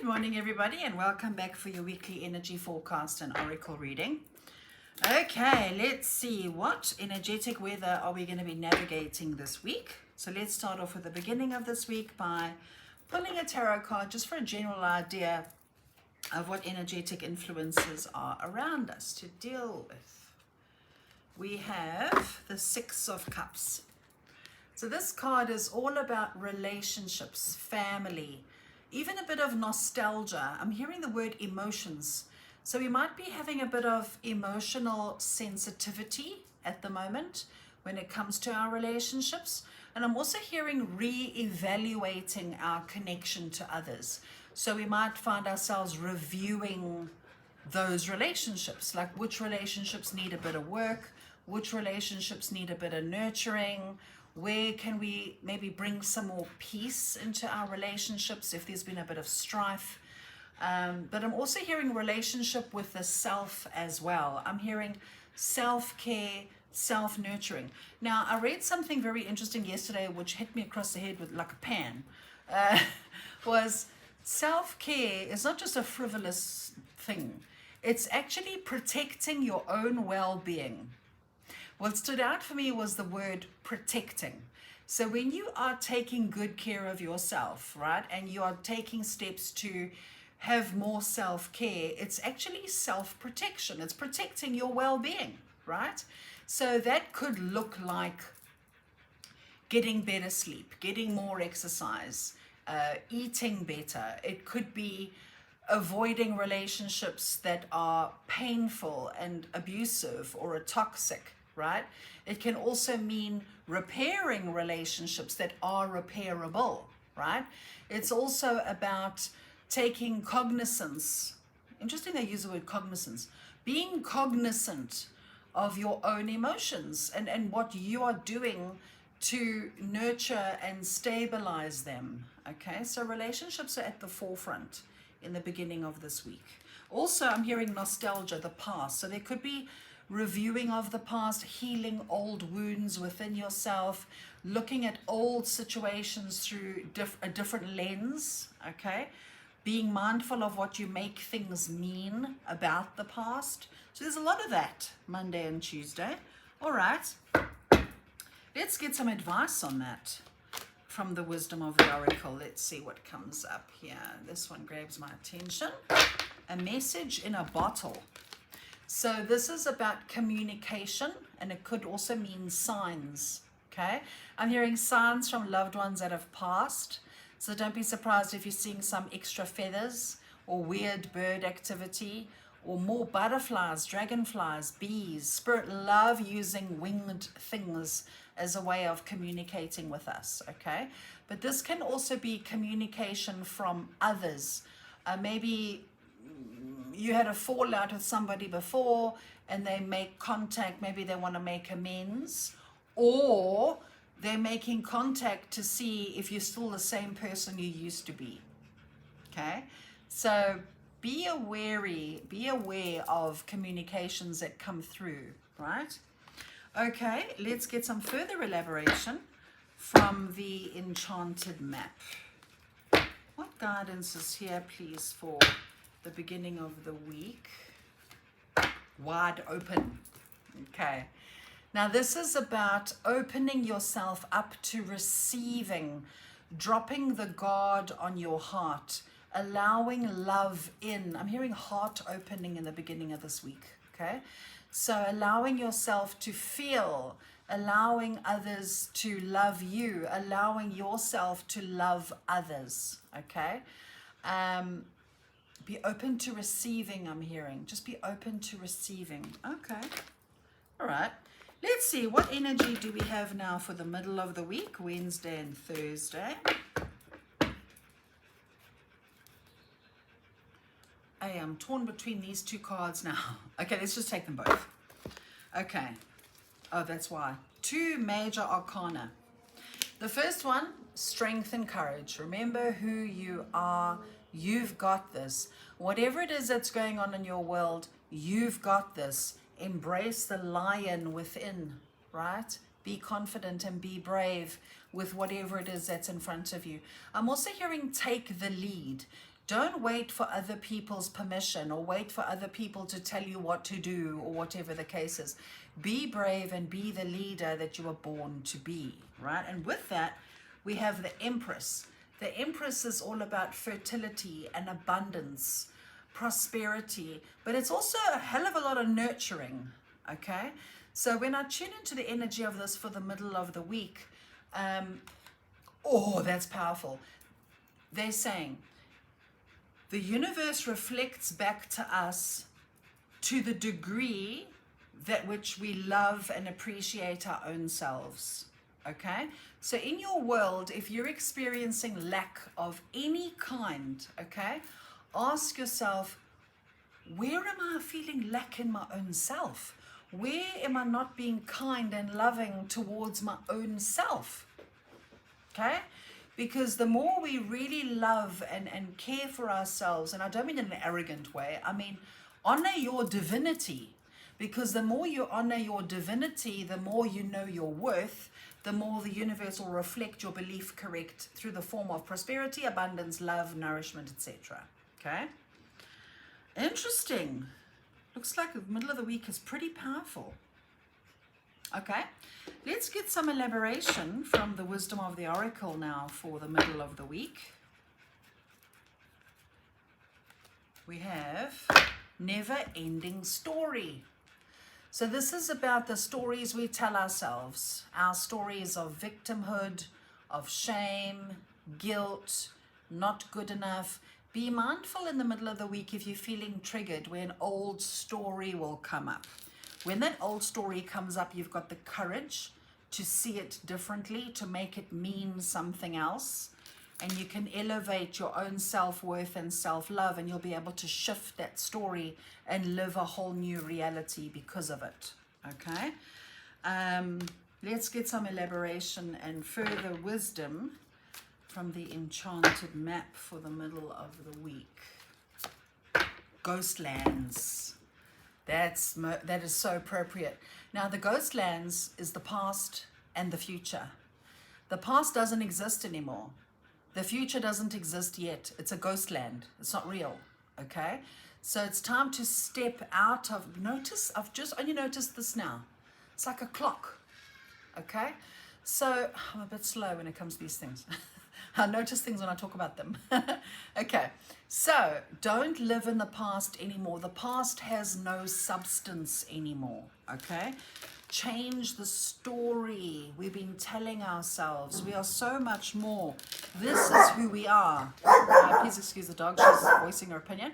morning, everybody, and welcome back for your weekly energy forecast and oracle reading. Okay, let's see what energetic weather are we going to be navigating this week. So let's start off with the beginning of this week by pulling a tarot card just for a general idea of what energetic influences are around us to deal with. We have the Six of Cups. So this card is all about relationships, family, even a bit of nostalgia. I'm hearing the word emotions. So we might be having a bit of emotional sensitivity at the moment when it comes to our relationships. And I'm also hearing re-evaluating our connection to others. So we might find ourselves reviewing those relationships, like which relationships need a bit of work, which relationships need a bit of nurturing. Where can we maybe bring some more peace into our relationships if there's been a bit of strife? But I'm also hearing relationship with the self as well. I'm hearing self-care, self-nurturing. Now, I read something very interesting yesterday, which hit me across the head with like a pan, was self-care is not just a frivolous thing. It's actually protecting your own well-being. What stood out for me was the word protecting. So when you are taking good care of yourself, right, and you are taking steps to have more self-care, it's actually self-protection. It's protecting your well-being, right? So that could look like getting better sleep, getting more exercise, eating better. It could be avoiding relationships that are painful and abusive or toxic, right? It can also mean repairing relationships that are repairable, right? It's also about taking cognizance. Interesting they use the word cognizance. Being cognizant of your own emotions and what you are doing to nurture and stabilize them, okay? So relationships are at the forefront in the beginning of this week. Also, I'm hearing nostalgia, the past. So there could be reviewing of the past, healing old wounds within yourself, looking at old situations through a different lens, okay? Being mindful of what you make things mean about the past. So there's a lot of that Monday and Tuesday. All right, let's get some advice on that from the wisdom of the oracle. Let's see what comes up here. This one grabs my attention. A message in a bottle. So this is about communication, and it could also mean signs, okay? I'm hearing signs from loved ones that have passed. So don't be surprised if you're seeing some extra feathers or weird bird activity or more butterflies, dragonflies, bees. Spirit love using winged things as a way of communicating with us, okay? But this can also be communication from others. Maybe you had a fallout with somebody before and they make contact, maybe they want to make amends, or they're making contact to see if you're still the same person you used to be, okay? So be aware of communications that come through, right? Okay, let's get some further elaboration from the Enchanted Map. What guidance is here, please, for the beginning of the week? Wide open. Okay. Now this is about opening yourself up to receiving, dropping the guard on your heart, allowing love in. I'm hearing heart opening in the beginning of this week. Okay. So allowing yourself to feel, allowing others to love you, allowing yourself to love others. Okay. Be open to receiving, I'm hearing. Just be open to receiving. Okay. All right. Let's see. What energy do we have now for the middle of the week, Wednesday and Thursday? I am torn between these two cards now. Okay, let's just take them both. Okay. Oh, that's why. Two major arcana. The first one, strength and courage. Remember who you are. You've got this. Whatever it is that's going on in your world, you've got this. Embrace the lion within, right? Be confident and be brave with whatever it is that's in front of you. I'm also hearing take the lead. Don't wait for other people's permission or wait for other people to tell you what to do or whatever the case is. Be brave and be the leader that you were born to be, right? And with that, we have the Empress. The Empress is all about fertility and abundance, prosperity, but it's also a hell of a lot of nurturing, okay? So when I tune into the energy of this for the middle of the week, oh, that's powerful. They're saying, the universe reflects back to us to the degree that which we love and appreciate our own selves. Okay? So in your world, if you're experiencing lack of any kind, okay, ask yourself, where am I feeling lack in my own self? Where am I not being kind and loving towards my own self? Okay? Because the more we really love and care for ourselves, and I don't mean in an arrogant way, I mean honor your divinity. Because the more you honor your divinity, the more you know your worth, the more the universe will reflect your belief correct through the form of prosperity, abundance, love, nourishment, etc. Okay? Interesting. Looks like the middle of the week is pretty powerful. Okay, let's get some elaboration from the wisdom of the oracle now for the middle of the week. We have never-ending story. So this is about the stories we tell ourselves, our stories of victimhood, of shame, guilt, not good enough. Be mindful in the middle of the week if you're feeling triggered where an old story will come up. When that old story comes up, you've got the courage to see it differently, to make it mean something else. And you can elevate your own self-worth and self-love, and you'll be able to shift that story and live a whole new reality because of it. Okay? Let's get some elaboration and further wisdom from the enchanted map for the middle of the week. Ghostlands. That is so appropriate. Now, the Ghostlands is the past and the future. The past doesn't exist anymore. The future doesn't exist yet. It's a ghostland. It's not real, okay? So it's time to step out of, notice, I've just only noticed this now. It's like a clock, okay? So I'm a bit slow when it comes to these things. I notice things when I talk about them. Okay, so don't live in the past anymore. The past has no substance anymore, okay? Change the story we've been telling ourselves. We are so much more. This is who we are. Please excuse the dog, she's voicing her opinion.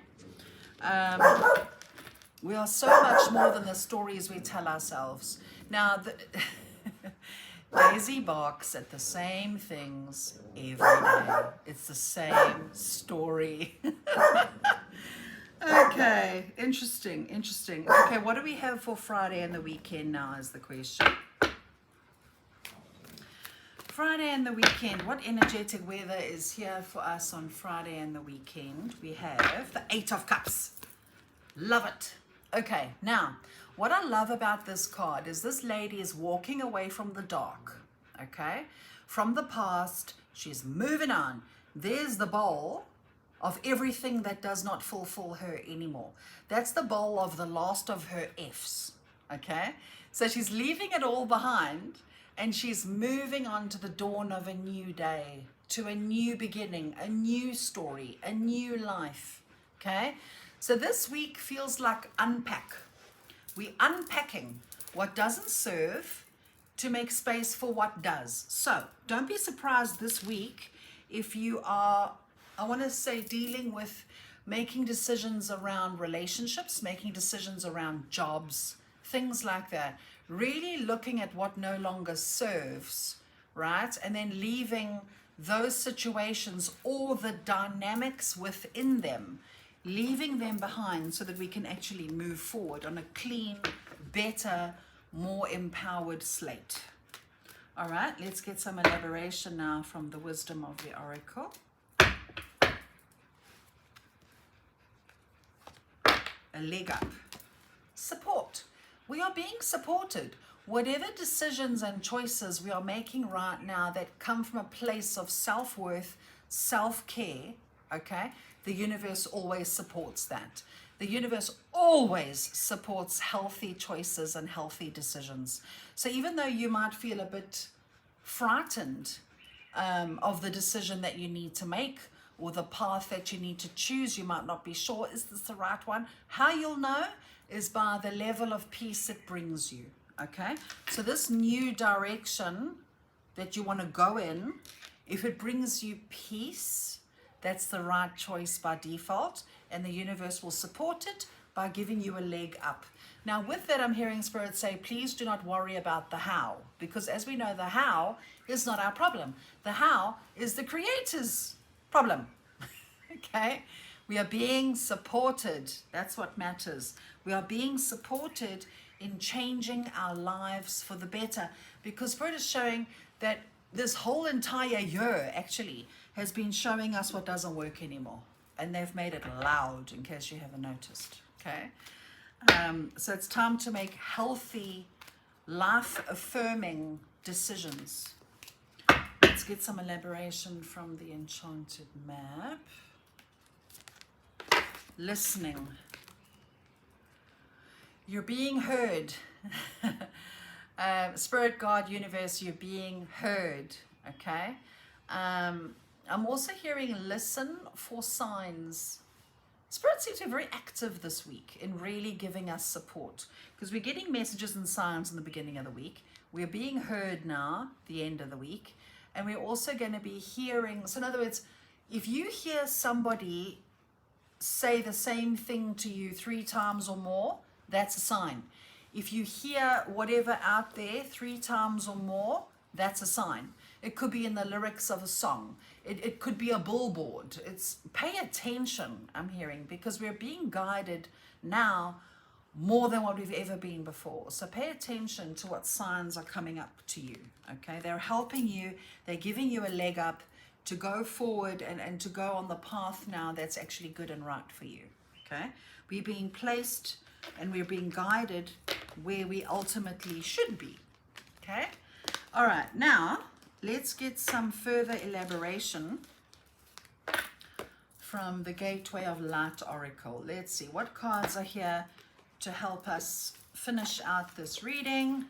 We are so much more than the stories we tell ourselves. Now, Daisy barks at the same things every day. It's the same story. Okay, interesting. Okay, what do we have for Friday and the weekend now is the question. Friday and the weekend, what energetic weather is here for us on Friday and the weekend? We have the 8 of Cups. Love it. Okay, now, what I love about this card is this lady is walking away from the dark, okay? From the past, she's moving on. There's the bowl of everything that does not fulfill her anymore. That's the bowl of the last of her F's, okay? So she's leaving it all behind and she's moving on to the dawn of a new day, to a new beginning, a new story, a new life, okay? So this week feels like unpack. We're unpacking what doesn't serve to make space for what does. So don't be surprised this week if you are, I want to say, dealing with making decisions around relationships, making decisions around jobs, things like that. Really looking at what no longer serves, right? And then leaving those situations or the dynamics within them, leaving them behind so that we can actually move forward on a clean, better, more empowered slate. All right, let's get some elaboration now from the wisdom of the oracle. A leg up. Support. We are being supported. Whatever decisions and choices we are making right now that come from a place of self-worth, self-care, okay? the universe always supports that. The universe always supports healthy choices and healthy decisions. So even though you might feel a bit frightened of the decision that you need to make or the path that you need to choose, you might not be sure, is this the right one? How you'll know is by the level of peace it brings you, okay? So this new direction that you want to go in, if it brings you peace, that's the right choice by default, and the universe will support it by giving you a leg up. Now with that, I'm hearing Spirit say, please do not worry about the how, because as we know, the how is not our problem. The how is the Creator's problem. Okay? We are being supported. That's what matters. We are being supported in changing our lives for the better, because Spirit is showing that this whole entire year actually has been showing us what doesn't work anymore. And they've made it loud, in case you haven't noticed. Okay? So it's time to make healthy, life-affirming decisions. Let's get some elaboration from the Enchanted Map. Listening. You're being heard. Spirit, God, universe, you're being heard. Okay? I'm also hearing listen for signs. Spirit seems to be very active this week in really giving us support, because we're getting messages and signs in the beginning of the week. We're being heard now, the end of the week, and we're also going to be hearing. So in other words, if you hear somebody say the same thing to you 3 times or more, that's a sign. If you hear whatever out there 3 times or more, that's a sign. It could be in the lyrics of a song. It could be a billboard. It's pay attention, I'm hearing, because we're being guided now more than what we've ever been before. So pay attention to what signs are coming up to you, okay? They're helping you. They're giving you a leg up to go forward and to go on the path now that's actually good and right for you, okay? We're being placed and we're being guided where we ultimately should be, okay? All right, now let's get some further elaboration from the Gateway of Light Oracle. Let's see what cards are here to help us finish out this reading.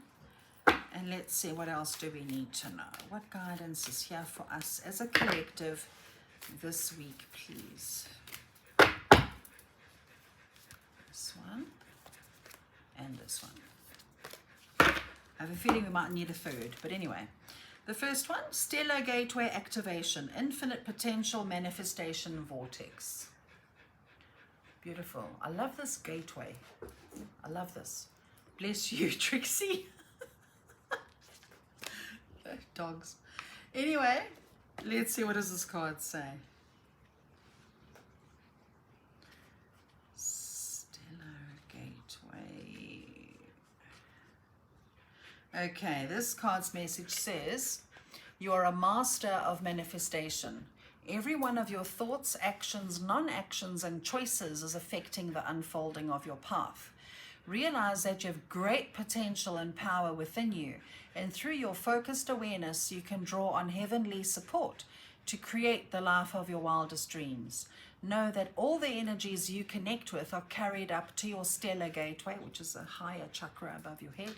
And let's see, what else do we need to know? What guidance is here for us as a collective this week, please? This one and this one. I have a feeling we might need a third, but anyway. The first one, Stellar Gateway Activation, Infinite Potential Manifestation Vortex. Beautiful. I love this gateway. I love this. Bless you, Trixie. Dogs. Anyway, let's see, what does this card say? Stellar Gateway. Okay, this card's message says, you are a master of manifestation. Every one of your thoughts, actions, non-actions, and choices is affecting the unfolding of your path. Realize that you have great potential and power within you, and through your focused awareness, you can draw on heavenly support to create the life of your wildest dreams. Know that all the energies you connect with are carried up to your stellar gateway, which is a higher chakra above your head.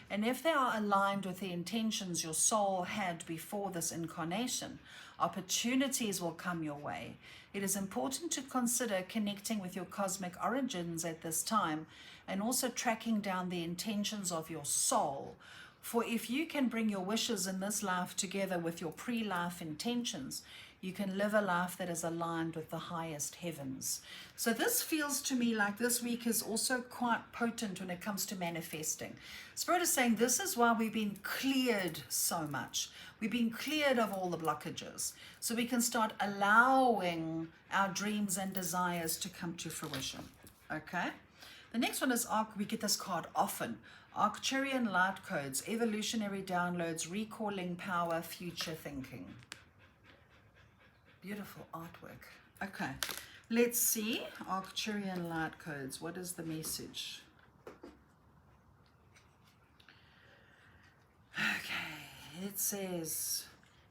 And if they are aligned with the intentions your soul had before this incarnation, opportunities will come your way. It is important to consider connecting with your cosmic origins at this time, and also tracking down the intentions of your soul. For if you can bring your wishes in this life together with your pre-life intentions, you can live a life that is aligned with the highest heavens. So this feels to me like this week is also quite potent when it comes to manifesting. Spirit is saying this is why we've been cleared so much. We've been cleared of all the blockages. So we can start allowing our dreams and desires to come to fruition. Okay? The next one is we get this card often. Arcturian Light Codes, Evolutionary Downloads, Recalling Power, Future Thinking. Beautiful artwork. Okay, let's see. Arcturian Light Codes, what is the message? Okay, it says,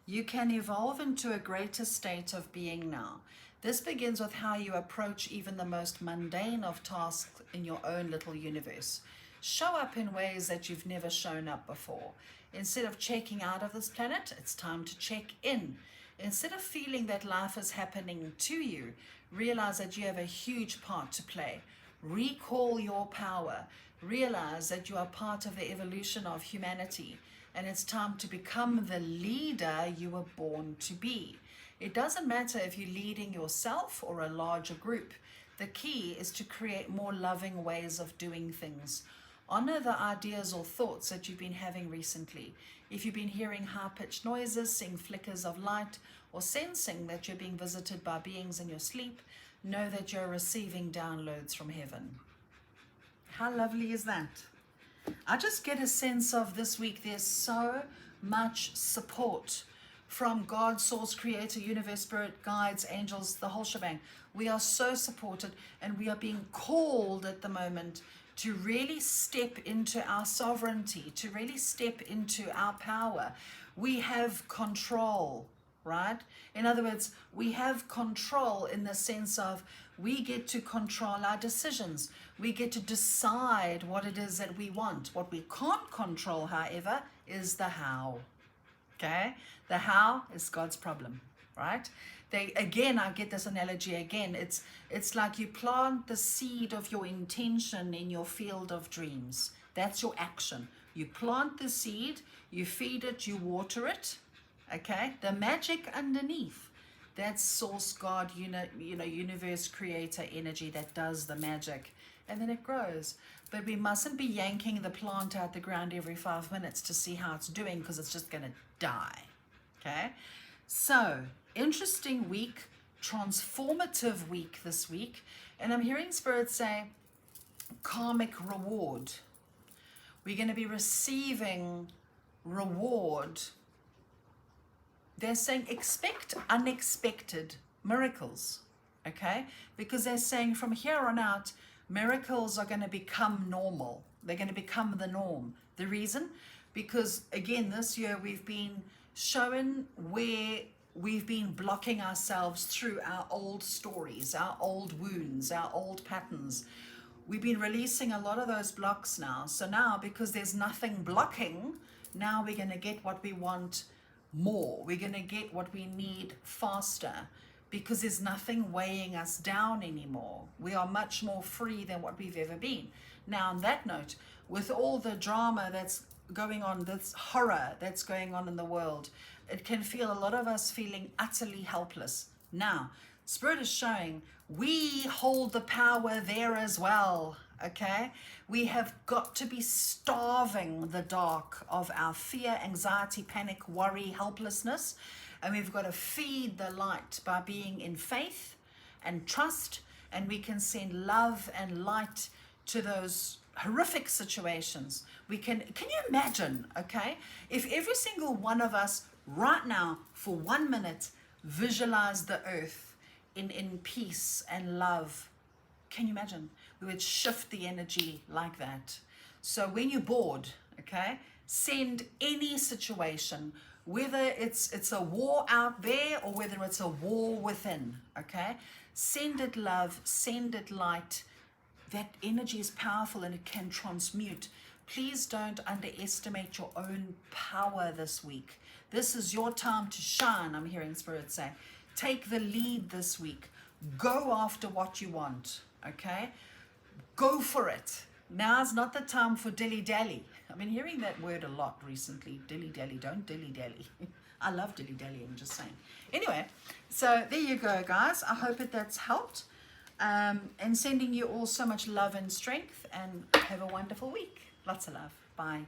you can evolve into a greater state of being now. This begins with how you approach even the most mundane of tasks in your own little universe. Show up in ways that you've never shown up before. Instead of checking out of this planet, it's time to check in. Instead of feeling that life is happening to you, realize that you have a huge part to play. Recall your power. Realize that you are part of the evolution of humanity, and it's time to become the leader you were born to be. It doesn't matter if you're leading yourself or a larger group. The key is to create more loving ways of doing things. Honor the ideas or thoughts that you've been having recently. If you've been hearing high-pitched noises, seeing flickers of light, or sensing that you're being visited by beings in your sleep, know that you're receiving downloads from heaven. How lovely is that? I just get a sense of this week there's so much support from God, Source, Creator, Universe, Spirit, Guides, Angels, the whole shebang. We are so supported, and we are being called at the moment to really step into our sovereignty, to really step into our power. We have control, right? In other words, we have control in the sense of we get to control our decisions. We get to decide what it is that we want. What we can't control, however, is the how. Okay? The how is God's problem, right? Again, I get this analogy again. It's like you plant the seed of your intention in your field of dreams. That's your action. You plant the seed, you feed it, you water it. Okay? The magic underneath, that's Source, God, Universe, Creator energy that does the magic. And then it grows. But we mustn't be yanking the plant out the ground every 5 minutes to see how it's doing, because it's just going to die. Okay? So, interesting week, transformative week this week. And I'm hearing Spirit say, karmic reward. We're going to be receiving reward. They're saying expect unexpected miracles. Okay? Because they're saying from here on out, miracles are going to become normal. They're going to become the norm. The reason? Because, again, this year we've been shown where we've been blocking ourselves through our old stories, our old wounds, our old patterns. We've been releasing a lot of those blocks now. So now, because there's nothing blocking, now we're going to get what we want more. We're going to get what we need faster, because there's nothing weighing us down anymore. We are much more free than what we've ever been. Now, on that note, with all the drama that's going on, this horror that's going on in the world, it can feel a lot of us feeling utterly helpless. Now, Spirit is showing we hold the power there as well, okay? We have got to be starving the dark of our fear, anxiety, panic, worry, helplessness. And we've got to feed the light by being in faith and trust, and we can send love and light to those horrific situations. Can you imagine, okay, if every single one of us right now for 1 minute visualize the earth in peace and love? Can you imagine? We would shift the energy like that. So when you're bored, okay, send any situation, whether it's a war out there or whether it's a war within, okay? Send it love, send it light. That energy is powerful and it can transmute. Please don't underestimate your own power this week. This is your time to shine, I'm hearing Spirit say. Take the lead this week. Go after what you want, okay? Go for it. Now's not the time for dilly-dally. I've been hearing that word a lot recently. Dilly-dally, don't dilly-dally. I love dilly-dally, I'm just saying. Anyway, so there you go, guys. I hope that's helped. And sending you all so much love and strength, and have a wonderful week. Lots of love. Bye.